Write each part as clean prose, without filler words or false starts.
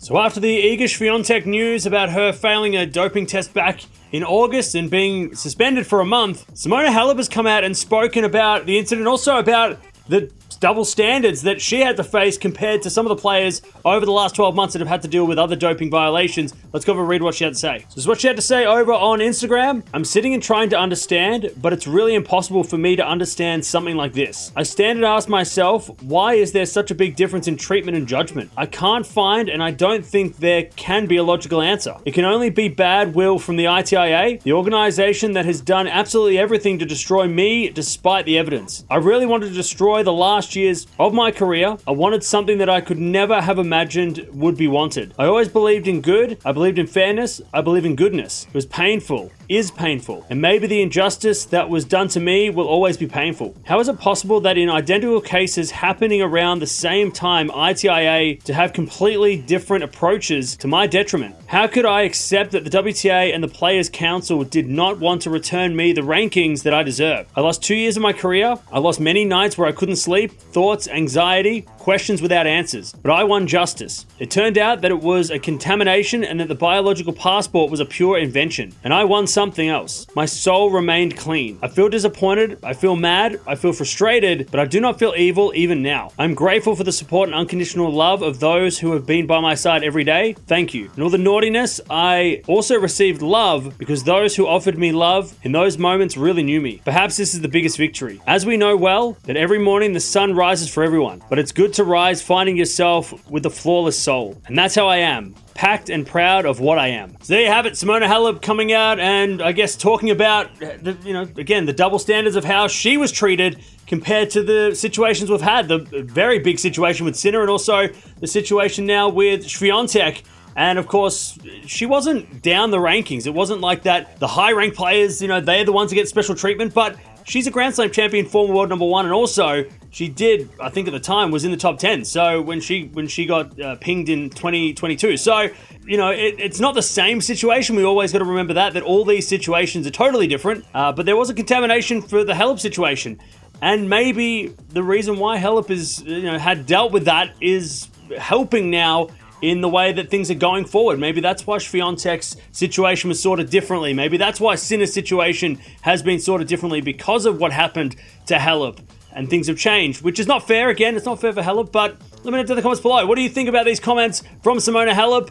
So after the Iga Swiatek news about her failing a doping test back in August and being suspended for a month, Simona Halep has come out and spoken about the incident, also about the double standards that she had to face compared to some of the players over the last 12 months that have had to deal with other doping violations. Let's go over and read what she had to say. This is what she had to say over on Instagram. I'm sitting and trying to understand, but it's really impossible for me to understand something like this. I stand and ask myself, why is there such a big difference in treatment and judgment? I can't find, and I don't think there can be a logical answer. It can only be bad will from the ITIA, the organization that has done absolutely everything to destroy me despite the evidence. I really wanted to destroy the last years of my career. I wanted something that I could never have imagined would be wanted. I always believed in good. I believed in fairness. I believe in goodness. It was painful, is painful, and maybe the injustice that was done to me will always be painful. How is it possible that in identical cases happening around the same time, ITIA to have completely different approaches to my detriment? How could I accept that the WTA and the Players Council did not want to return me the rankings that I deserve? I lost 2 years of my career. I lost many nights where I couldn't sleep, thoughts, anxiety, questions without answers. But I won justice. It turned out that it was a contamination and that the biological passport was a pure invention. And I won something else. My soul remained clean. I feel disappointed. I feel mad. I feel frustrated, but I do not feel evil even now. I'm grateful for the support and unconditional love of those who have been by my side every day. Thank you. In all the naughtiness, I also received love because those who offered me love in those moments really knew me. Perhaps this is the biggest victory. As we know well, that every morning the sun rises for everyone, but it's good to rise finding yourself with a flawless soul. And that's how I am. Packed and proud of what I am. So there you have it, Simona Halep coming out and I guess talking about, the double standards of how she was treated compared to the situations we've had. The very big situation with Sinner and also the situation now with Swiatek. And of course, she wasn't down the rankings. It wasn't like that. The high-ranked players, they're the ones that get special treatment, but she's a Grand Slam champion, former world number one, and also she did, I think at the time, was in the top 10. So when she got pinged in 2022. So, it's not the same situation. We always got to remember that all these situations are totally different. But there was a contamination for the Halep situation. And maybe the reason why Halep is, had dealt with that is helping now in the way that things are going forward. Maybe that's why Swiatek's situation was sorted differently. Maybe that's why Sinner's situation has been sorted differently because of what happened to Halep. And things have changed, which is not fair. Again, it's not fair for Halep, but let me know in the comments below. What do you think about these comments from Simona Halep?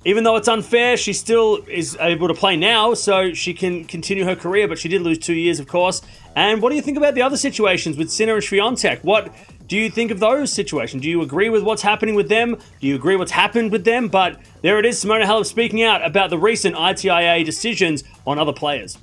Even though it's unfair, she still is able to play now, so she can continue her career, but she did lose 2 years, of course. And what do you think about the other situations with Sinner and Swiatek? What do you think of those situations? Do you agree with what's happening with them? Do you agree what's happened with them? But there it is, Simona Halep speaking out about the recent ITIA decisions on other players.